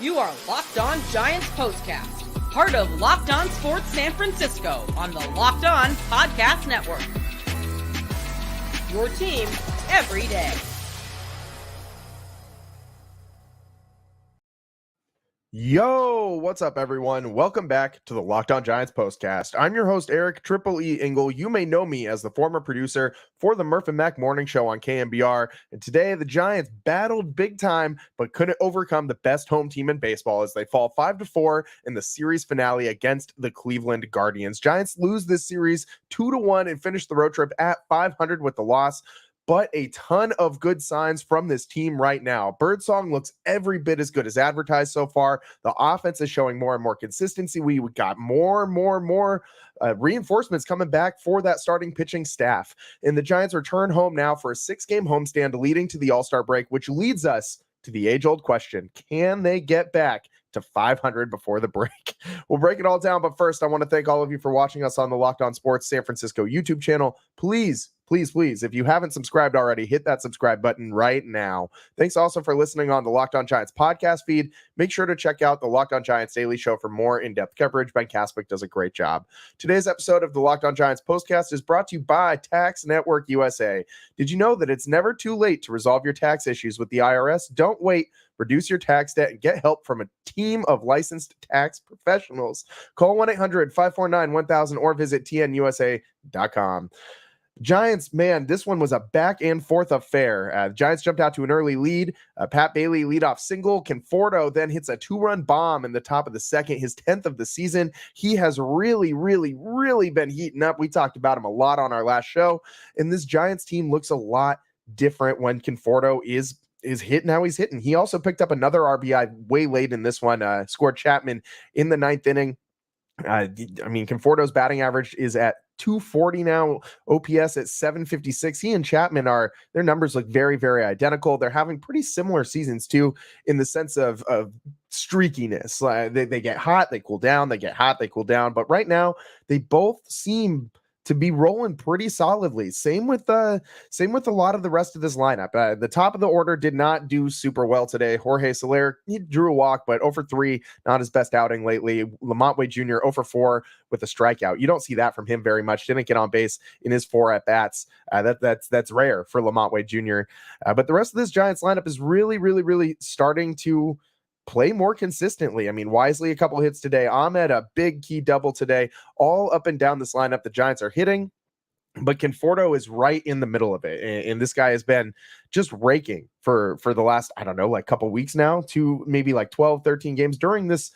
You are Locked On Giants Postcast, part of Locked On Sports San Francisco on the Locked On Podcast Network. Your team every day. Yo, what's up, everyone? Welcome back to the Locked On Giants Postcast. I'm your host, Eric Triple E Engel. You may know me as the former producer for the Murph and Mac Morning Show on KMBR. And today, the Giants battled big time, but couldn't overcome the best home team in baseball as they fall 5-4 in the series finale against the Cleveland Guardians. Giants lose this series 2-1 and finish the road trip at 500 with the loss. But a ton of good signs from this team right now. Birdsong looks every bit as good as advertised so far. The offense is showing more and more consistency. We got more reinforcements coming back for that starting pitching staff. And the Giants return home now for a 6-game homestand leading to the All-Star break, which leads us to the age-old question. Can they get back to 500 before the break? We'll break it all down, but first, I want to thank all of you for watching us on the Locked On Sports San Francisco YouTube channel. Please, if you haven't subscribed already, hit that subscribe button right now. Thanks also for listening on the Locked On Giants podcast feed. Make sure to check out the Locked On Giants Daily Show for more in-depth coverage. Ben Kaspick does a great job. Today's episode of the Locked On Giants Postcast is brought to you by Tax Network USA. Did you know that it's never too late to resolve your tax issues with the IRS? Don't wait. Reduce your tax debt and get help from a team of licensed tax professionals. Call 1-800-549-1000 or visit tnusa.com. Giants, man, this one was a back and forth affair. Giants jumped out to an early lead. Pat Bailey leadoff single. Conforto then hits a 2-run bomb in the top of the second, his 10th of the season. He has really been heating up. We talked about him a lot on our last show. And this Giants team looks a lot different when Conforto is hitting how he's hitting. He also picked up another RBI way late in this one, scored Chapman in the 9th inning. Conforto's batting average is at 240 now, OPS at 756. He and Chapman their numbers look very identical. They're having pretty similar seasons too, in the sense of streakiness. They get hot, they cool down, they get hot, they cool down. But right now, they both seem to be rolling pretty solidly. Same with a lot of the rest of this lineup. The top of the order did not do super well today. Jorge Soler, he drew a walk, but 0 for 3, not his best outing lately. Lamont Wade Jr. 0 for 4 with a strikeout. You don't see that from him very much. Didn't get on base in his 4 at-bats. That's rare for Lamont Wade Jr. But the rest of this Giants lineup is really starting to play more consistently. Wisely, a couple hits today. Ahmed, a big key double today. All up and down this lineup, the Giants are hitting, but Conforto is right in the middle of it. And this guy has been just raking for the last, couple weeks now, to maybe 12, 13 games during this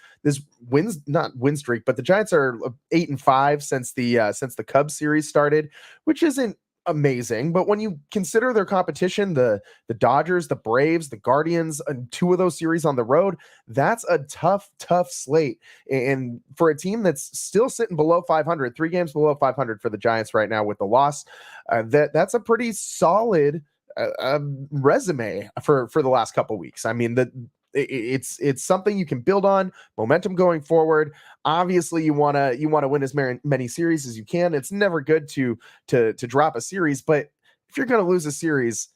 not win streak, but the Giants are 8-5 since the Cubs series started, which isn't amazing, but when you consider their competition, the Dodgers, the Braves, the Guardians, and 2 of those series on the road, that's a tough slate. And for a team that's still sitting below 500, 3 games below 500 for the Giants right now with the loss, that's a pretty solid resume for the last couple weeks. It's something you can build on, momentum going forward. Obviously, you want to win as many series as you can. It's never good to drop a series, but if you're going to lose a series,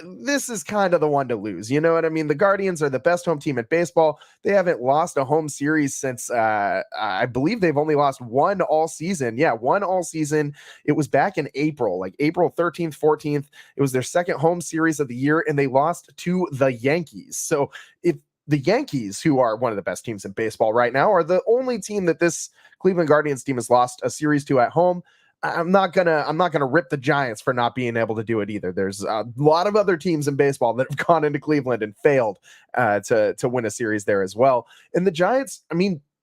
this is kind of the one to lose. You know what I mean? The Guardians are the best home team in baseball. They haven't lost a home series since I believe they've only lost 1 all season. Yeah, 1 all season. It was back in April, April 13th, 14th. It was their second home series of the year, and they lost to the Yankees. So if the Yankees, who are one of the best teams in baseball right now, are the only team that this Cleveland Guardians team has lost a series to at home, I'm not gonna rip the Giants for not being able to do it either. There's a lot of other teams in baseball that have gone into Cleveland and failed to win a series there as well. And the Giants,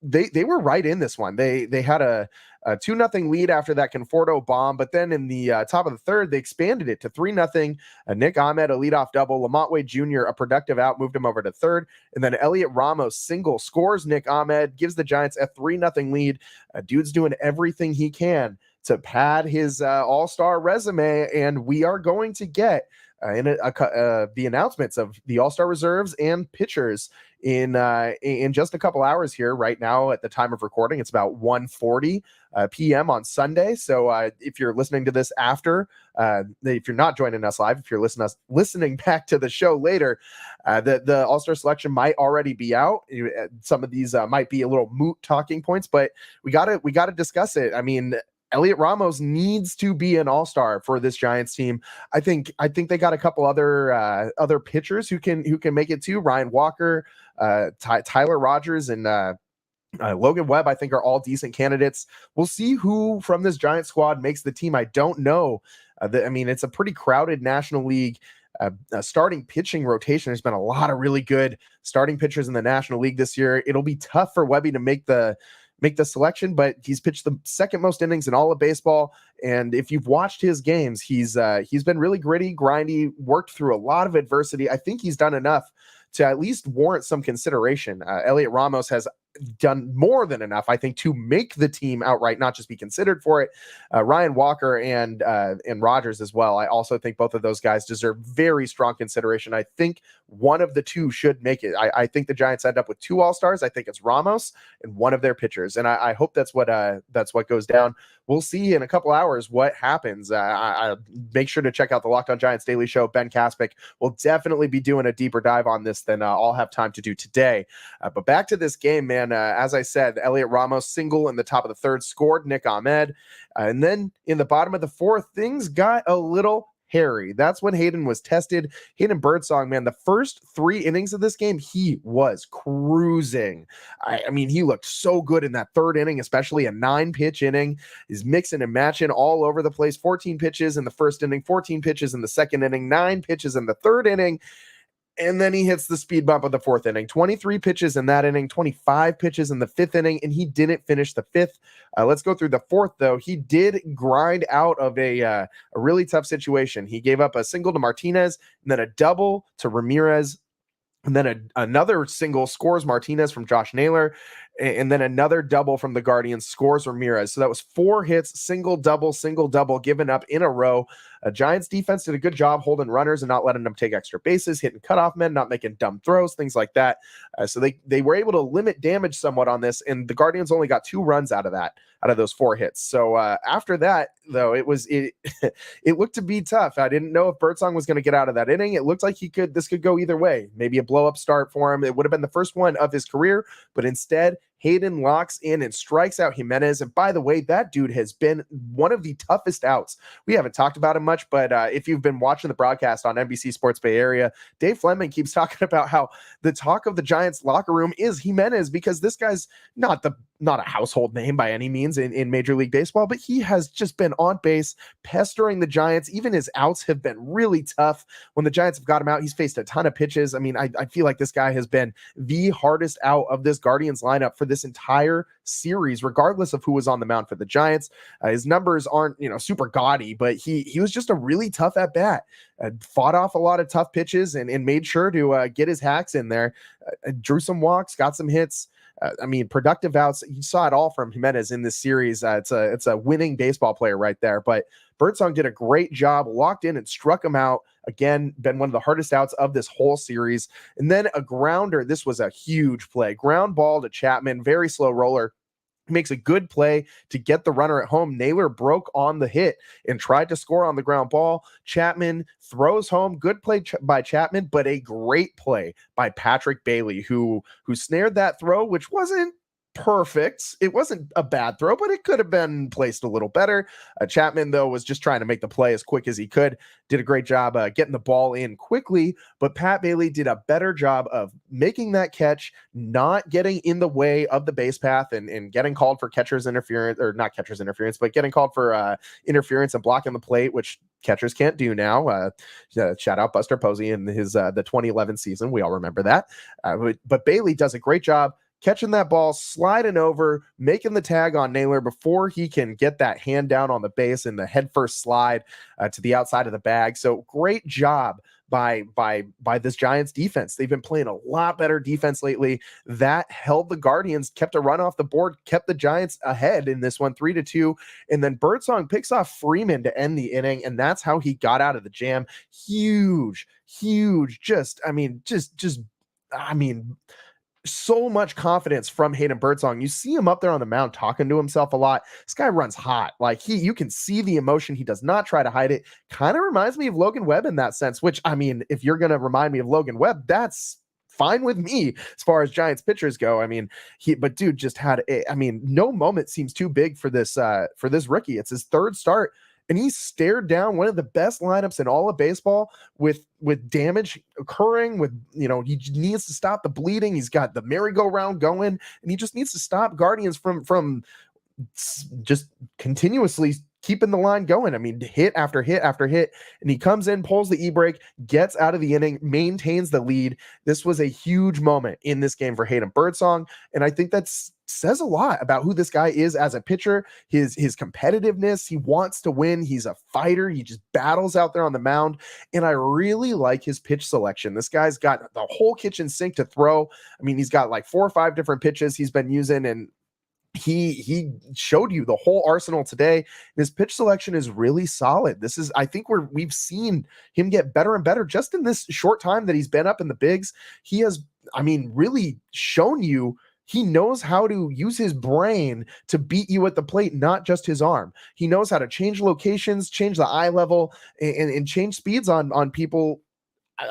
they were right in this one. They had a 2-0 lead after that Conforto bomb, but then in the top of the third, they expanded it to 3-0. Nick Ahmed, a leadoff double. Lamont Wade Jr., a productive out, moved him over to third. And then Elliot Ramos single scores Nick Ahmed, gives the Giants a 3-0 lead. Dude's doing everything he can to pad his all-star resume, and we are going to get the announcements of the all-star reserves and pitchers in just a couple hours here. Right now, at the time of recording, it's about 1:40 p.m. on Sunday. So if you're listening to this after, if you're not joining us live, if you're listening back to the show later, the all-star selection might already be out. Some of these might be a little moot talking points, but we gotta discuss it. I mean, Elliot Ramos needs to be an all-star for this Giants team. I think they got a couple other pitchers who can make it too. Ryan Walker, Tyler Rogers, and Logan Webb, I think, are all decent candidates. We'll see who from this Giant squad makes the team. I don't know. It's a pretty crowded National League starting pitching rotation. There's been a lot of really good starting pitchers in the National League this year. It'll be tough for Webby to make the selection, but he's pitched the second most innings in all of baseball. And if you've watched his games, he's been really gritty, grindy, worked through a lot of adversity. I think he's done enough to at least warrant some consideration. Elliot Ramos has done more than enough, I think, to make the team outright, not just be considered for it. Ryan Walker and Rogers as well. I also think both of those guys deserve very strong consideration. I think one of the two should make it. I think the Giants end up with two All-Stars. I think it's Ramos and one of their pitchers, and I hope that's what goes down. We'll see in a couple hours what happens. I make sure to check out the Locked On Giants Daily Show. Ben Kaspick will definitely be doing a deeper dive on this than I'll have time to do today. But back to this game, man. As I said, Elliot Ramos single in the top of the third, scored Nick Ahmed. And then in the bottom of the fourth, things got a little hairy. That's when Hayden was tested. Hayden Birdsong, man, the first 3 innings of this game, he was cruising. I mean, he looked so good in that third inning, especially a 9-pitch inning. He's mixing and matching all over the place. 14 pitches in the first inning, 14 pitches in the second inning, 9 pitches in the third inning. And then he hits the speed bump of the fourth inning. 23 pitches in that inning, 25 pitches in the fifth inning, and he didn't finish the fifth. Let's go through the fourth, though. He did grind out of a really tough situation. He gave up a single to Martinez, and then a double to Ramirez, and then another single scores Martinez from Josh Naylor, and then another double from the Guardians scores Ramirez. So that was 4 hits, single, double given up in a row. Giants defense did a good job holding runners and not letting them take extra bases, hitting cutoff men, not making dumb throws, things like that. So they were able to limit damage somewhat on this, and the Guardians only got 2 runs out of those 4 hits. So after that, though, it looked to be tough. I didn't know if Birdsong was going to get out of that inning. It looked like this could go either way. Maybe a blow-up start for him. It would have been the first one of his career, but instead, Hayden locks in and strikes out Jimenez. And by the way, that dude has been one of the toughest outs. We haven't talked about him much, but if you've been watching the broadcast on NBC Sports Bay Area, Dave Fleming keeps talking about how the talk of the Giants locker room is Jimenez, because this guy's not a household name by any means in Major League Baseball, but he has just been on base, pestering the Giants. Even his outs have been really tough. When the Giants have got him out, he's faced a ton of pitches. I mean, I feel like this guy has been the hardest out of this Guardians lineup for this entire series, regardless of who was on the mound for the Giants. His numbers aren't, super gaudy, but he was just a really tough at bat. Fought off a lot of tough pitches and made sure to get his hacks in there. Drew some walks, got some hits. Productive outs. You saw it all from Jimenez in this series. It's a winning baseball player right there. But Birdsong did a great job, locked in and struck him out. Again, been one of the hardest outs of this whole series. And then a grounder. This was a huge play. Ground ball to Chapman, very slow roller. Makes a good play to get the runner at home. Naylor broke on the hit and tried to score on the ground ball. Chapman throws home. Good play by Chapman, but a great play by Patrick Bailey, who snared that throw, which wasn't perfect. It wasn't a bad throw, but it could have been placed a little better. Chapman, though, was just trying to make the play as quick as he could. Did a great job getting the ball in quickly, but Pat Bailey did a better job of making that catch, not getting in the way of the base path and getting called for catcher's interference, or not catcher's interference, but getting called for interference and blocking the plate, which catchers can't do now. Shout out Buster Posey in his the 2011 season. We all remember that. But Bailey does a great job catching that ball, sliding over, making the tag on Naylor before he can get that hand down on the base and the head first slide to the outside of the bag. So great job by this Giants defense. They've been playing a lot better defense lately. That held the Guardians, kept a run off the board, kept the Giants ahead in this one 3-2. And then Birdsong picks off Freeman to end the inning, and that's how he got out of the jam. Huge, so much confidence from Hayden Birdsong. You see him up there on the mound talking to himself a lot. This guy runs hot. Like you can see the emotion. He does not try to hide it. Kind of reminds me of Logan Webb in that sense, which, I mean, if you're going to remind me of Logan Webb, that's fine with me as far as Giants pitchers go. I mean, but dude just had no moment seems too big for this rookie. It's his third start, and he stared down one of the best lineups in all of baseball with damage occurring, with, he needs to stop the bleeding. He's got the merry-go-round going, and he just needs to stop Guardians from just continuously keeping the line going. I mean, hit after hit after hit, and he comes in, pulls the e-brake, gets out of the inning, maintains the lead. This was a huge moment in this game for Hayden Birdsong, and I think that says a lot about who this guy is as a pitcher, his competitiveness. He wants to win. He's a fighter. He just battles out there on the mound, and I really like his pitch selection. This guy's got the whole kitchen sink to throw. I mean, he's got like 4 or 5 different pitches he's been using, and he showed you the whole arsenal today. His pitch selection is really solid. I think we've seen him get better and better just in this short time that he's been up in the bigs. He has, really shown you he knows how to use his brain to beat you at the plate, not just his arm. He knows how to change locations, change the eye level, and change speeds on people.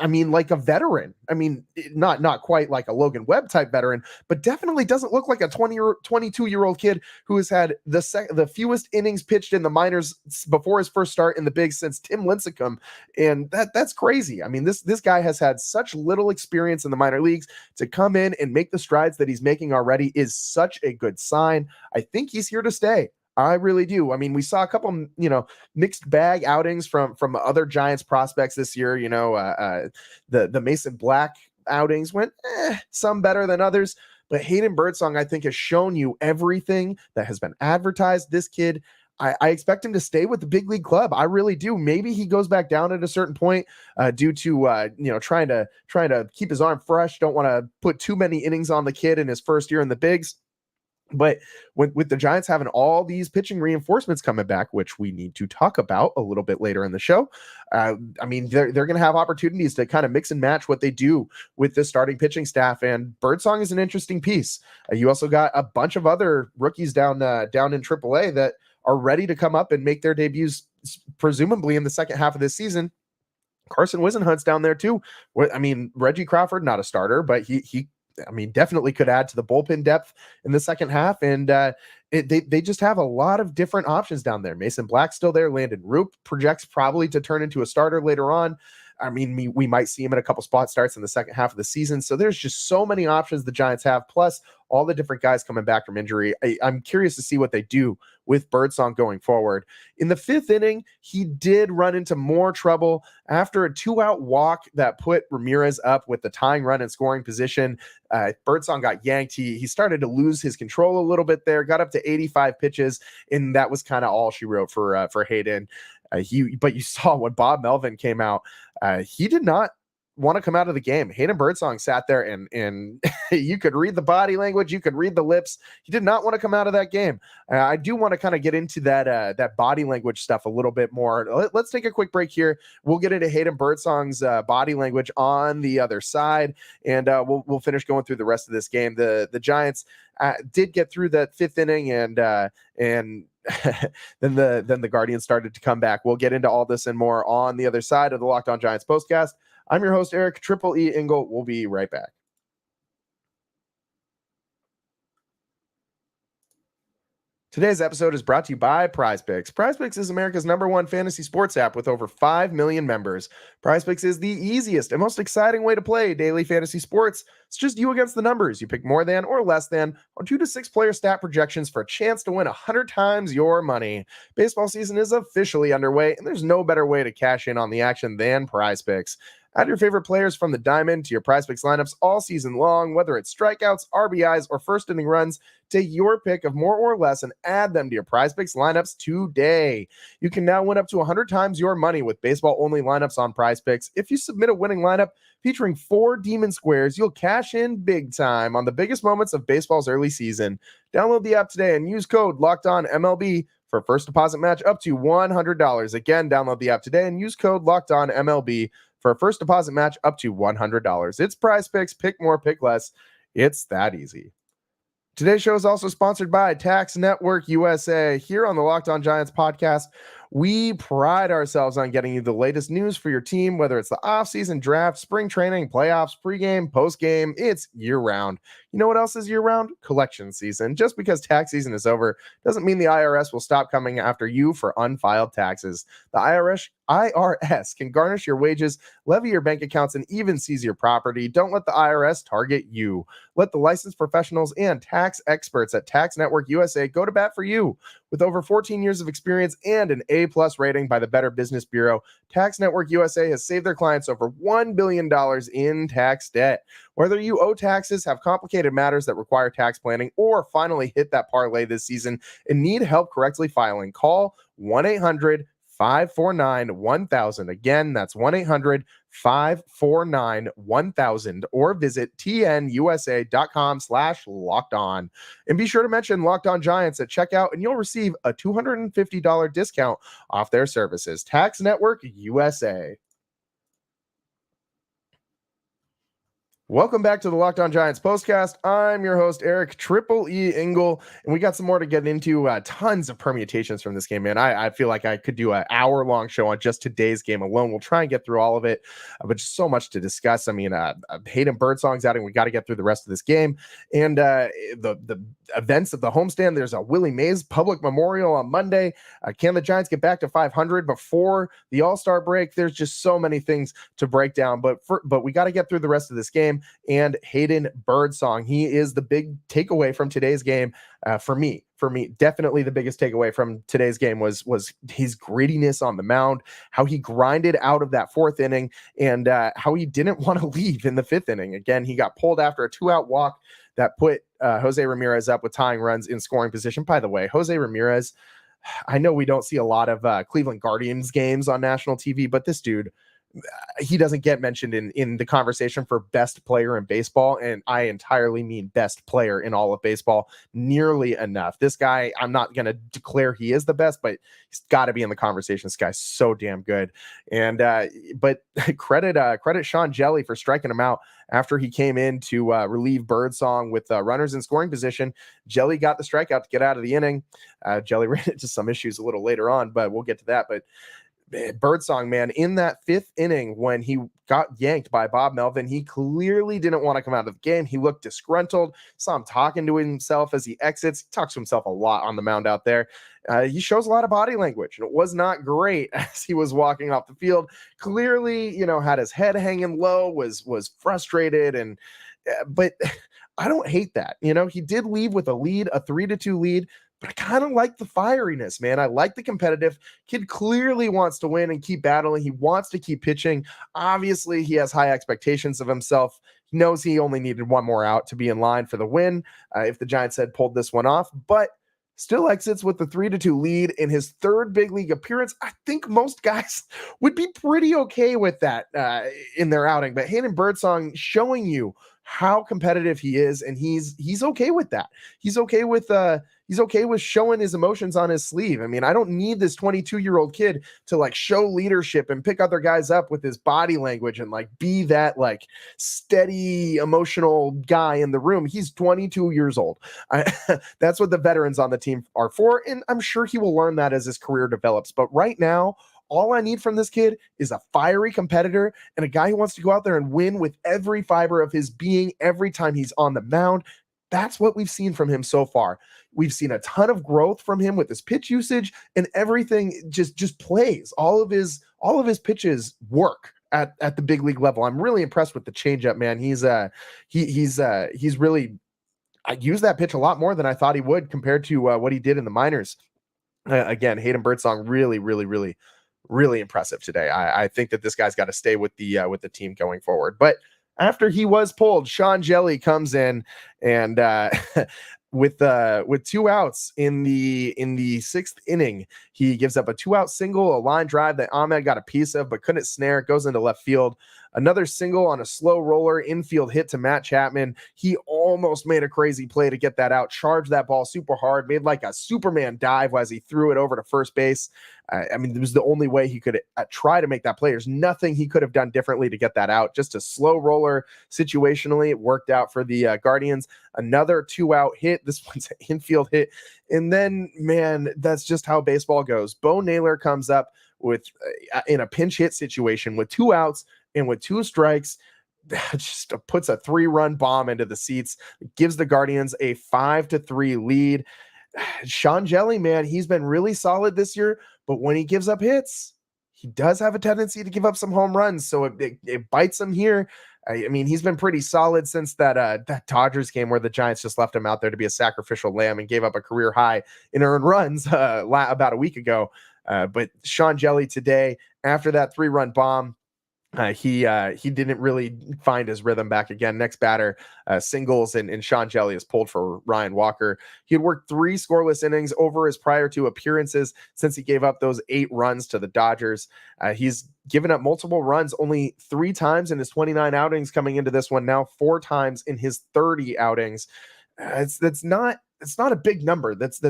I mean, like a veteran. I mean, not quite like a Logan Webb type veteran, but definitely doesn't look like a 22-year-old kid who has had the fewest innings pitched in the minors before his first start in the bigs since Tim Lincecum. And that's crazy. I mean, this guy has had such little experience in the minor leagues. To come in and make the strides that he's making already is such a good sign. I think he's here to stay. I really do. I mean, we saw a couple, mixed bag outings from other Giants prospects this year. The Mason Black outings went some better than others, but Hayden Birdsong, I think, has shown you everything that has been advertised. This kid, I expect him to stay with the big league club. I really do. Maybe he goes back down at a certain point due to trying to keep his arm fresh. Don't want to put too many innings on the kid in his first year in the bigs. But with the Giants having all these pitching reinforcements coming back, which we need to talk about a little bit later in the show, they're going to have opportunities to kind of mix and match what they do with the starting pitching staff. And Birdsong is an interesting piece. You also got a bunch of other rookies down in AAA that are ready to come up and make their debuts, presumably in the second half of this season. Carson Wisenhunt's down there too. I mean, Reggie Crawford, not a starter, but he definitely could add to the bullpen depth in the second half. And they just have a lot of different options down there. Mason Black's still there. Landon Roop projects probably to turn into a starter later on. I mean, we might see him in a couple spot starts in the second half of the season. So there's just so many options the Giants have, plus all the different guys coming back from injury. I'm curious to see what they do with Birdsong going forward. In the 5th inning, he did run into more trouble after a 2-out walk that put Ramirez up with the tying run in scoring position. Birdsong got yanked. He started to lose his control a little bit there, got up to 85 pitches, and that was kind of all she wrote for Hayden. But you saw when Bob Melvin came out, he did not want to come out of the game. Hayden Birdsong sat there and you could read the body language, you could read the lips. He did not want to come out of that game. I do want to kind of get into that body language stuff a little bit more. Let's take a quick break here. We'll get into Hayden Birdsong's body language on the other side, and we'll finish going through the rest of this game. The Giants did get through that 5th inning, and then the Guardians started to come back. We'll get into all this and more on the other side of the Locked On Giants postcast. I'm your host, Eric Triple E Engel. We'll be right back. Today's episode is brought to you by PrizePicks. PrizePicks is America's #1 fantasy sports app with over 5 million members. PrizePicks is the easiest and most exciting way to play daily fantasy sports. It's just you against the numbers. You pick more than or less than on 2 to 6 player stat projections for a chance to win 100 times your money. Baseball season is officially underway, and there's no better way to cash in on the action than PrizePicks. Add your favorite players from the diamond to your PrizePicks lineups all season long, whether it's strikeouts, RBIs, or first inning runs. Take your pick of more or less and add them to your PrizePicks lineups today. You can now win up to 100 times your money with baseball-only lineups on PrizePicks. If you submit a winning lineup featuring 4 Demon Squares, you'll cash in big time on the biggest moments of baseball's early season. Download the app today and use code LOCKEDONMLB for first deposit match up to $100. Again, download the app today and use code LOCKEDONMLB for a first deposit match up to $100. It's PrizePicks. Pick more, pick less. It's that easy. Today's show is also sponsored by Tax Network USA. Here on the Locked On Giants podcast, we pride ourselves on getting you the latest news for your team, whether it's the offseason, draft, spring training, playoffs, pregame, postgame. It's year-round. You know what else is year-round? Collection season. Just because tax season is over doesn't mean the IRS will stop coming after you for unfiled taxes. The IRS can garnish your wages, levy your bank accounts, and even seize your property. Don't let the IRS target you. Let the licensed professionals and tax experts at Tax Network USA go to bat for you. With over 14 years of experience and an A+ rating by the Better Business Bureau, Tax Network USA has saved their clients over $1 billion in tax debt. Whether you owe taxes, have complicated matters that require tax planning, or finally hit that parlay this season and need help correctly filing, call 1-800-549-1000. Again, that's 1-800-549-1000 or visit tnusa.com/lockedon. And be sure to mention Locked On Giants at checkout and you'll receive a $250 discount off their services. Tax Network USA. Welcome back to the Locked On Giants postcast. I'm your host, Eric Triple E Engel, and we got some more to get into. Tons of permutations from this game, man. I feel like I could do an hour-long show on just today's game alone. We'll try and get through all of it, but just so much to discuss. I mean, Hayden Birdsong's out, and we got to get through the rest of this game. And the events of the homestand, there's a Willie Mays public memorial on Monday. Can the Giants get back to 500 before the All-Star break? There's just so many things to break down, but we got to get through the rest of this game. And Hayden Birdsong, he is the big takeaway from today's game. For me, definitely the biggest takeaway from today's game was his grittiness on the mound, how he grinded out of that 4th inning, and how he didn't want to leave in the 5th inning. Again, he got pulled after a 2-out walk that put Jose Ramirez up with tying runs in scoring position. By the way, Jose Ramirez, I know we don't see a lot of Cleveland Guardians games on national TV, but this dude, he doesn't get mentioned in the conversation for best player in baseball, and I entirely mean best player in all of baseball nearly enough. This guy, I'm not going to declare he is the best, but he's got to be in the conversation. This guy's so damn good. And but credit Sean Hjelle for striking him out after he came in to relieve Birdsong with runners in scoring position. Hjelle got the strikeout to get out of the inning. Hjelle ran into some issues a little later on, but we'll get to that. But Birdsong, man, in that 5th inning when he got yanked by Bob Melvin, he clearly didn't want to come out of the game. He looked disgruntled. Saw him talking to himself as he exits. He talks to himself a lot on the mound out there. He shows a lot of body language, and it was not great as he was walking off the field. Clearly, had his head hanging low, was frustrated, and but I don't hate that. He did leave with a lead, a 3-2 lead. But I kind of like the fieriness, man. I like the competitive. Kid clearly wants to win and keep battling. He wants to keep pitching. Obviously, he has high expectations of himself. He knows he only needed one more out to be in line for the win if the Giants had pulled this one off. But still exits with the 3-2 lead in his 3rd big league appearance. I think most guys would be pretty okay with that in their outing. But Hayden Birdsong showing you how competitive he is, and he's okay with that. He's okay with showing his emotions on his sleeve. I mean, I don't need this 22-year-old kid to like show leadership and pick other guys up with his body language and like be that like steady emotional guy in the room. He's 22 years old. That's what the veterans on the team are for, and I'm sure he will learn that as his career develops. But right now, all I need from this kid is a fiery competitor and a guy who wants to go out there and win with every fiber of his being every time he's on the mound. That's what we've seen from him so far. We've seen a ton of growth from him with his pitch usage, and everything just plays. All of his pitches work at the big league level. I'm really impressed with the changeup, man. He's really used that pitch a lot more than I thought he would compared to what he did in the minors. Again, Hayden Birdsong really, really, really really impressive today. I think that this guy's got to stay with the team going forward. But after he was pulled, Hjelle comes in and with 2 outs in the sixth inning, he gives up a 2-out single, a line drive that Ahmed got a piece of but couldn't snare. It goes into left field. Another single on a slow roller infield hit to Matt Chapman. He almost made a crazy play to get that out, charged that ball super hard, made like a Superman dive as he threw it over to first base. I mean, it was the only way he could try to make that play. There's nothing he could have done differently to get that out. Just a slow roller situationally. It worked out for the Guardians. Another 2-out hit. This one's an infield hit. And then, man, that's just how baseball goes. Bo Naylor comes up with in a pinch hit situation with 2 outs and with 2 strikes, just puts a 3-run bomb into the seats, gives the Guardians a 5-3 lead. Hjelle, man, he's been really solid this year, but when he gives up hits, he does have a tendency to give up some home runs. So it bites him here. I mean, he's been pretty solid since that Dodgers game where the Giants just left him out there to be a sacrificial lamb and gave up a career high in earned runs about a week ago. But Hjelle today, after that 3-run bomb, he didn't really find his rhythm back again. Next batter, singles, and Hjelle is pulled for Ryan Walker. He had worked 3 scoreless innings over his prior 2 appearances since he gave up those 8 runs to the Dodgers. He's given up multiple runs only 3 times in his 29 outings coming into this one, now 4 times in his 30 outings. It's not a big number. That's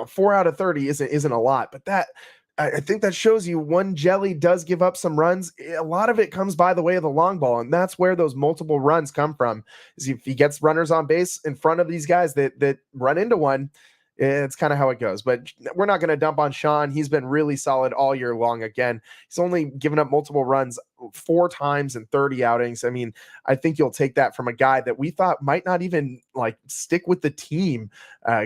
4 out of 30 isn't a lot, but that I think that shows you when Hjelle does give up some runs, a lot of it comes by the way of the long ball. And that's where those multiple runs come from, is if he gets runners on base in front of these guys that run into one, it's kind of how it goes. But we're not going to dump on Sean. He's been really solid all year long. Again, he's only given up multiple runs 4 times in 30 outings. I mean, I think you'll take that from a guy that we thought might not even stick with the team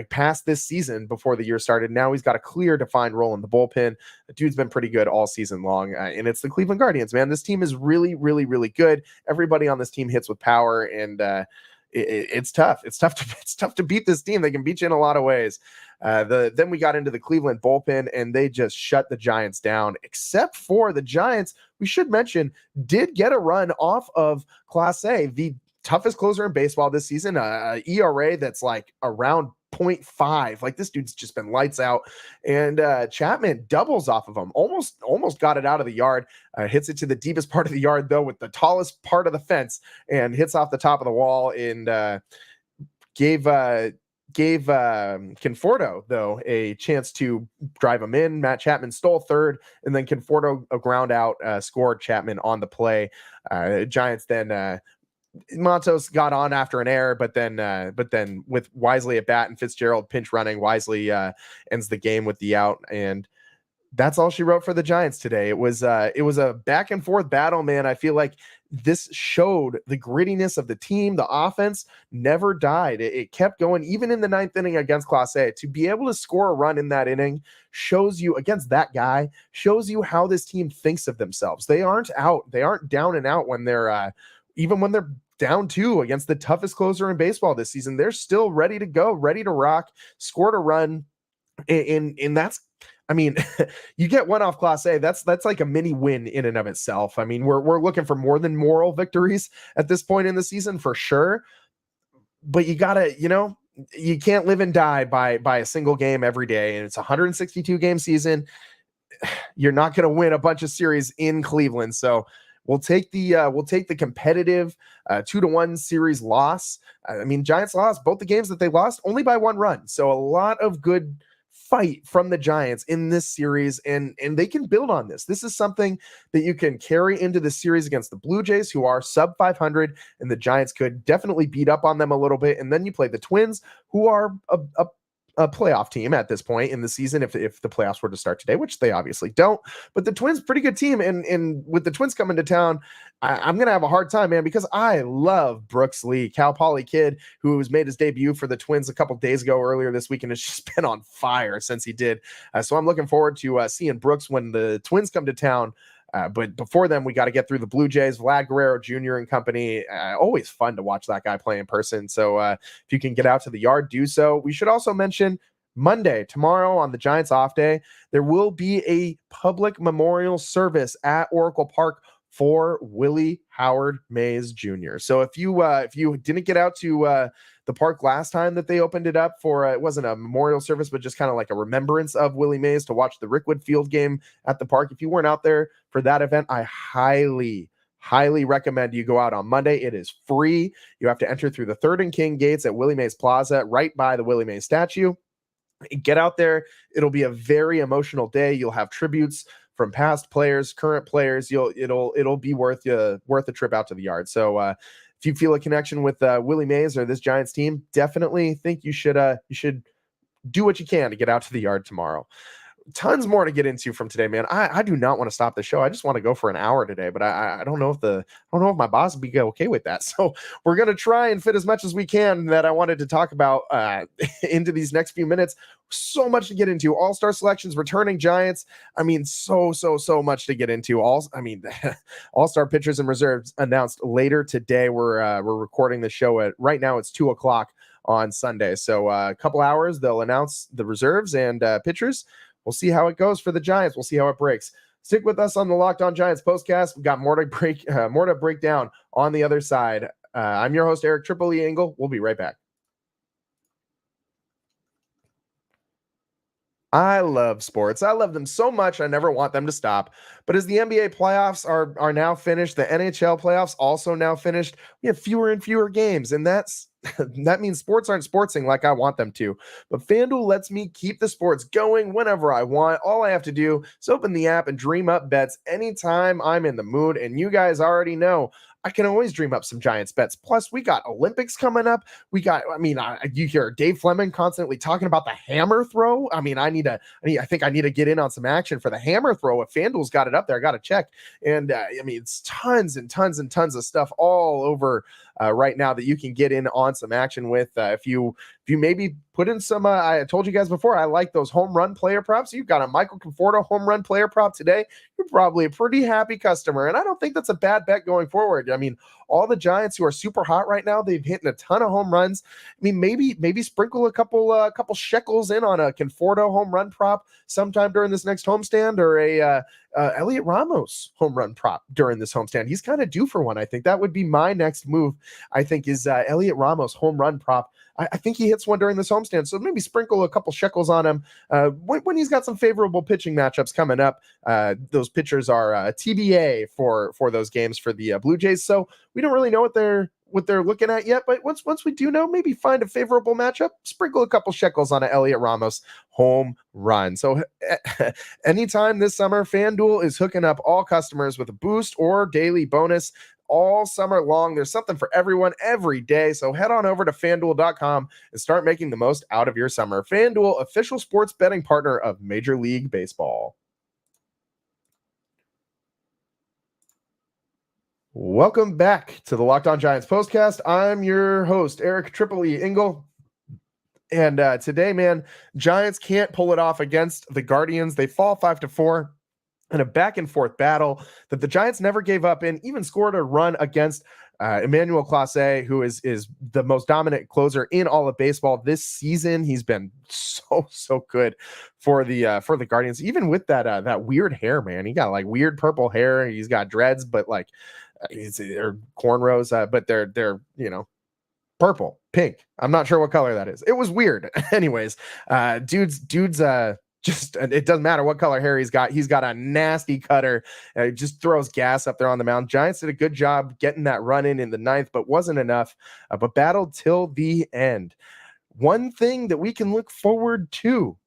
past this season before the year started. Now he's got a clear defined role in the bullpen. The dude's been pretty good all season long. And it's the Cleveland Guardians, man. This team is really, really, really good. Everybody on this team hits with power, and it's tough. It's tough to beat this team. They can beat you in a lot of ways. Then we got into the Cleveland bullpen, and they just shut the Giants down, except for the Giants, we should mention, did get a run off of Class A, the toughest closer in baseball this season, ERA that's like around 0.5. Like, this dude's just been lights out, and Chapman doubles off of him, almost got it out of the yard, hits it to the deepest part of the yard though with the tallest part of the fence, and hits off the top of the wall, and gave Conforto though a chance to drive him in. Matt Chapman stole third, and then Conforto a ground out scored Chapman on the play. Giants then Matos got on after an error, but then with Wisely at bat and Fitzgerald pinch running, Wisely ends the game with the out, and that's all she wrote for the Giants today. It was a back and forth battle, man. I feel like this showed the grittiness of the team. The offense never died. It kept going, even in the 9th inning against Class A. To be able to score a run in that inning shows you, against that guy, shows you how this team thinks of themselves. They aren't out. They aren't down and out when they're even when they're down 2 against the toughest closer in baseball this season. They're still ready to go, ready to rock, scored a run. And that's, I mean, you get one off Class A, that's like a mini win in and of itself. I mean, we're looking for more than moral victories at this point in the season for sure. But you gotta, you can't live and die by a single game every day. And it's a 162 game season. You're not going to win a bunch of series in Cleveland. So we'll take the competitive 2-1 series loss. I mean, Giants lost both the games that they lost only by 1 run. So a lot of good fight from the Giants in this series, and they can build on this. This is something that you can carry into the series against the Blue Jays, who are sub 500, and the Giants could definitely beat up on them a little bit. And then you play the Twins, who are a playoff team at this point in the season, if the playoffs were to start today, which they obviously don't. But the Twins, pretty good team, and with the Twins coming to town, I'm going to have a hard time, man, because I love Brooks Lee, Cal Poly kid, who's made his debut for the Twins a couple days ago earlier this week, and has just been on fire since he did. So I'm looking forward to seeing Brooks when the Twins come to town. But before then, we got to get through the Blue Jays, Vlad Guerrero Jr. and company. Always fun to watch that guy play in person. So if you can get out to the yard, do so. We should also mention Monday, tomorrow on the Giants off day, there will be a public memorial service at Oracle Park for Willie Howard Mays Jr. So if you didn't get out to the park last time that they opened it up for, it wasn't a memorial service, but just kind of like a remembrance of Willie Mays to watch the Rickwood Field game at the park. If you weren't out there for that event, I highly recommend you go out on Monday. It is free. You have to enter through the 3rd and King gates at Willie Mays Plaza, right by the Willie Mays statue. Get out there. It'll be a very emotional day. You'll have tributes from past players, current players. It'll be worth a trip out to the yard. So if you feel a connection with Willie Mays or this Giants team, definitely think you should do what you can to get out to the yard tomorrow. Tons more to get into from today, man. I do not want to stop the show. I just want to go for an hour today, but I don't know if my boss would be okay with that. So we're gonna try and fit as much as we can that I wanted to talk about into these next few minutes. So much to get into. All-star selections, returning Giants. I mean, so much to get into. All-star pitchers and reserves announced later today. We're recording the show at right now. It's 2:00 on Sunday. So a couple hours they'll announce the reserves and pitchers. We'll see how it goes for the Giants. We'll see how it breaks. Stick with us on the Locked On Giants postcast. We've got more to break down on the other side. I'm your host, Eric Triple E Engel. We'll be right back. I love sports. I love them so much. I never want them to stop. But as the NBA playoffs are now finished, the NHL playoffs also now finished, we have fewer and fewer games. And that means sports aren't sportsing like I want them to. But FanDuel lets me keep the sports going whenever I want. All I have to do is open the app and dream up bets anytime I'm in the mood. And you guys already know I can always dream up some Giants bets. Plus, we got Olympics coming up. You hear Dave Fleming constantly talking about the hammer throw. I think I need to get in on some action for the hammer throw. If FanDuel's got it up there, I got to check. And it's tons and tons and tons of stuff all over right now that you can get in on some action with. If you maybe put in some, I told you guys before, I like those home run player props. You've got a Michael Conforto home run player prop today. You're probably a pretty happy customer. And I don't think that's a bad bet going forward. I mean, all the Giants who are super hot right now, they've hit a ton of home runs. I mean, maybe sprinkle a couple shekels in on a Conforto home run prop sometime during this next homestand, or a Elliot Ramos home run prop during this homestand. He's kind of due for one. I think that would be my next move. I think is Elliot Ramos home run prop. I think he hits one during this homestand. So maybe sprinkle a couple shekels on him when he's got some favorable pitching matchups coming up. Those pitchers are TBA for those games for the Blue Jays. So we don't really know what they're looking at yet. But once we do know, maybe find a favorable matchup, sprinkle a couple shekels on an Elliot Ramos home run. So anytime this summer, FanDuel is hooking up all customers with a boost or daily bonus all summer long. There's something for everyone every day. So head on over to FanDuel.com and start making the most out of your summer. FanDuel, official sports betting partner of Major League Baseball. Welcome back to the Locked On Giants postcast. I'm your host, Eric Triple E Engel. And today, man, Giants can't pull it off against the Guardians. They fall 5-4. In a back-and-forth battle that the Giants never gave up in, even scored a run against Emmanuel Clase, who is the most dominant closer in all of baseball this season. He's been so good for the Guardians, even with that weird hair, man. He got like weird purple hair. He's got dreads, but like they're cornrows, but they're purple, pink. I'm not sure what color that is. It was weird. Anyways, dude's just, it doesn't matter what color hair he's got. He's got a nasty cutter. He just throws gas up there on the mound. Giants did a good job getting that run in the ninth, but wasn't enough. But battled till the end. One thing that we can look forward to.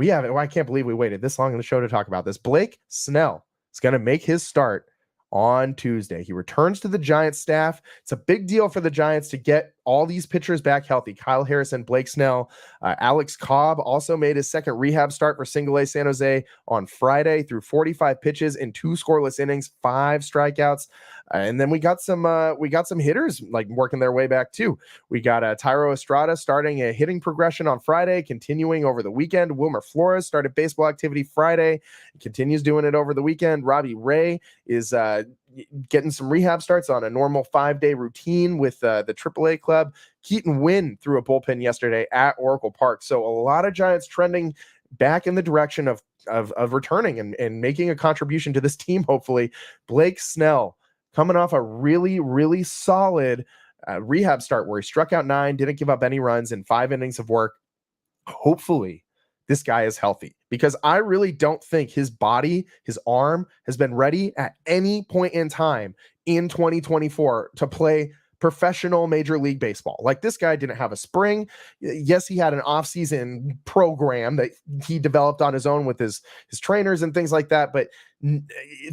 I can't believe we waited this long in the show to talk about this. Blake Snell is going to make his start on Tuesday. He returns to the Giants staff. It's a big deal for the Giants to get all these pitchers back healthy. Kyle Harrison, Blake Snell, Alex Cobb also made his second rehab start for Single A San Jose on Friday, through 45 pitches in 2 scoreless innings, 5 strikeouts. And then we got some hitters like working their way back too. We got Tyro Estrada starting a hitting progression on Friday, continuing over the weekend. Wilmer Flores started baseball activity Friday, continues doing it over the weekend. Robbie Ray is getting some rehab starts on a normal 5-day routine with the AAA club. Keaton Wynn threw a bullpen yesterday at Oracle Park. So a lot of Giants trending back in the direction of returning and making a contribution to this team, hopefully. Blake Snell coming off a really, really solid rehab start where he struck out 9, didn't give up any runs in 5 innings of work. Hopefully this guy is healthy, because I really don't think his body, his arm has been ready at any point in time in 2024 to play professional Major League Baseball. Like, this guy didn't have a spring. Yes, he had an off-season program that he developed on his own with his trainers and things like that, but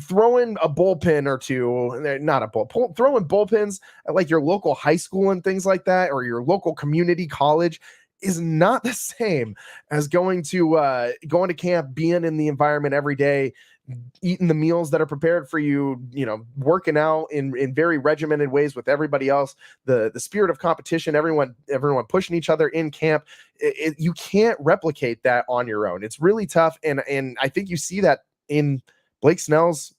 throwing a bullpen or two, not a bullpen, throwing bullpens at like your local high school and things like that, or your local community college, is not the same as going to camp, being in the environment every day, eating the meals that are prepared for you, working out in very regimented ways with everybody else, the spirit of competition, everyone pushing each other in camp. You can't replicate that on your own. It's really tough. And I think you see that in Blake Snell's,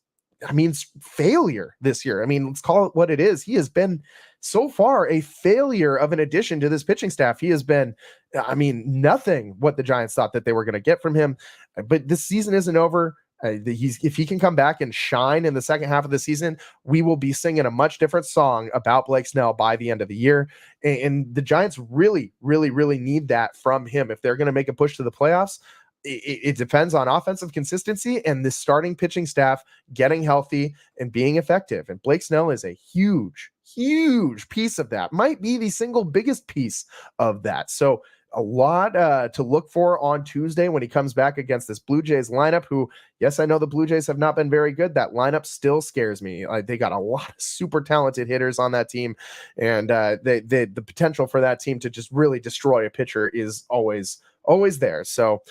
failure this year. Let's call it what it is. He has been so far a failure of an addition to this pitching staff. He has been, nothing what the Giants thought that they were going to get from him. But this season isn't over. If he can come back and shine in the second half of the season, we will be singing a much different song about Blake Snell by the end of the year. And the Giants really, really, really need that from him if they're going to make a push to the playoffs. It depends on offensive consistency and the starting pitching staff getting healthy and being effective. And Blake Snell is a huge, huge piece of that. Might be the single biggest piece of that. So a lot to look for on Tuesday when he comes back against this Blue Jays lineup, who, yes, I know the Blue Jays have not been very good. That lineup still scares me. They got a lot of super talented hitters on that team, and the potential for that team to just really destroy a pitcher is always there. So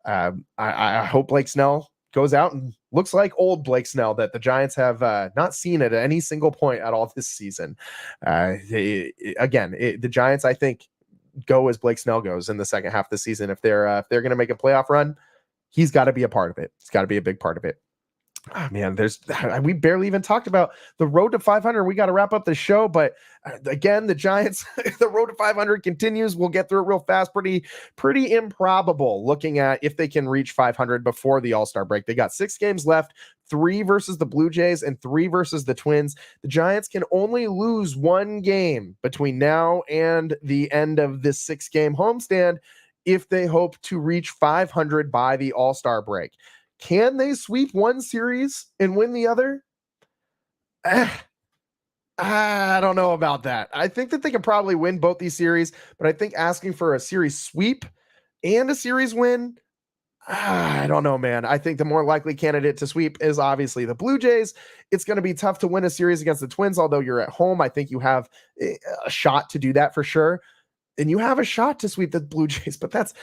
I hope Blake Snell goes out and looks like old Blake Snell that the Giants have not seen at any single point at all this season. The Giants, I think, go as Blake Snell goes in the second half of the season. If they're going to make a playoff run, he's got to be a part of it. It's got to be a big part of it. Oh, man, we barely even talked about the road to 500. We got to wrap up the show, but again, the Giants, the road to 500 continues. We'll get through it real fast. Pretty improbable looking at if they can reach 500 before the All-Star break. They got 6 games left, 3 versus the Blue Jays and 3 versus the Twins. The Giants can only lose 1 game between now and the end of this 6-game homestand if they hope to reach 500 by the All-Star break. Can they sweep one series and win the other? I don't know about that. I think that they can probably win both these series, but I think asking for a series sweep and a series win, I don't know, man. I think the more likely candidate to sweep is obviously the Blue Jays. It's going to be tough to win a series against the Twins, although you're at home. I think you have a shot to do that for sure. And you have a shot to sweep the Blue Jays, but that's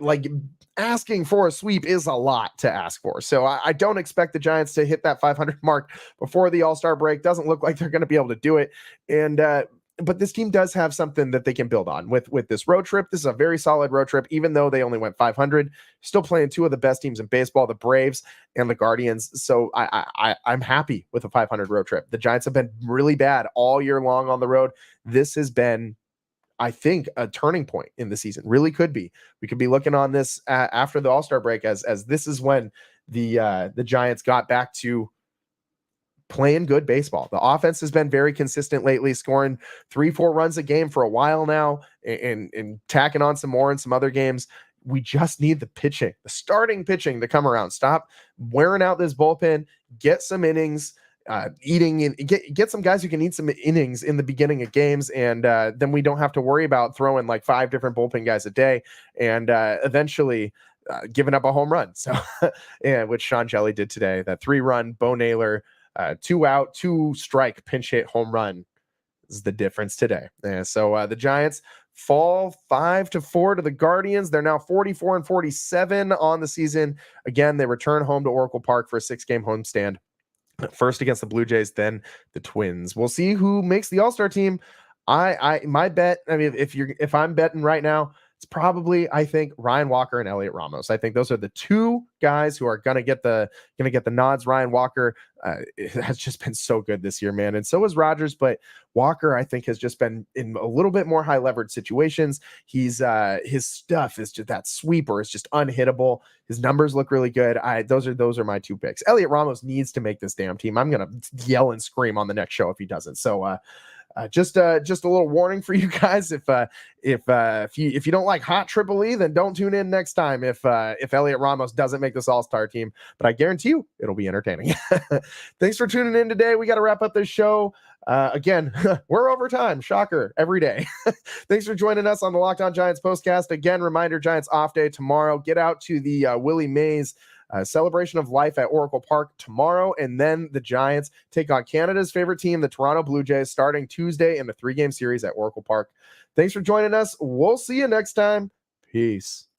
like asking for a sweep is a lot to ask for. So I don't expect the Giants to hit that 500 mark before the All-Star break. Doesn't look like they're going to be able to do it. And but this team does have something that they can build on with this road trip. This is a very solid road trip, even though they only went 500. Still playing 2 of the best teams in baseball, the Braves and the Guardians. So I'm happy with a 500 road trip. The Giants have been really bad all year long on the road. This has been, I think, a turning point in the season. Really could be. We could be looking on this after the All-Star break as this is when the Giants got back to playing good baseball. The offense has been very consistent lately, scoring 3-4 runs a game for a while now and tacking on some more in some other games. We just need the pitching, the starting pitching to come around. Stop wearing out this bullpen, get some innings, eating and get some guys who can eat some innings in the beginning of games, and then we don't have to worry about throwing like 5 different bullpen guys a day and eventually giving up a home run. So and which Sean Hjelle did today, that 3-run Bo Naylor 2-out 2-strike pinch hit home run is the difference today. And so the Giants fall 5-4 to the Guardians. They're now 44-47 on the season. Again, they return home to Oracle Park for a 6-game homestand. First against the Blue Jays, then the Twins. We'll see who makes the All-Star team. My bet, if I'm betting right now, it's probably, I think, Ryan Walker and Elliot Ramos. I think those are the two guys who are gonna get the nods. Ryan Walker has just been so good this year, man, and so is Rogers. But Walker, I think, has just been in a little bit more high leverage situations. He's his stuff is just, that sweeper is just unhittable. His numbers look really good. Those are my two picks. Elliot Ramos needs to make this damn team. I'm gonna yell and scream on the next show if he doesn't. So just a little warning for you guys. If you don't like hot Triple E, then don't tune in next time if Elliot Ramos doesn't make this all-star team. But I guarantee you it'll be entertaining. Thanks for tuning in today. We got to wrap up this show. Again, we're over time. Shocker every day. Thanks for joining us on the Locked On Giants postcast. Again, reminder, Giants off day tomorrow. Get out to the Willie Mays celebration of life at Oracle Park tomorrow, and then the Giants take on Canada's favorite team, the Toronto Blue Jays, starting Tuesday in the 3-game series at Oracle Park. Thanks for joining us. We'll see you next time. Peace.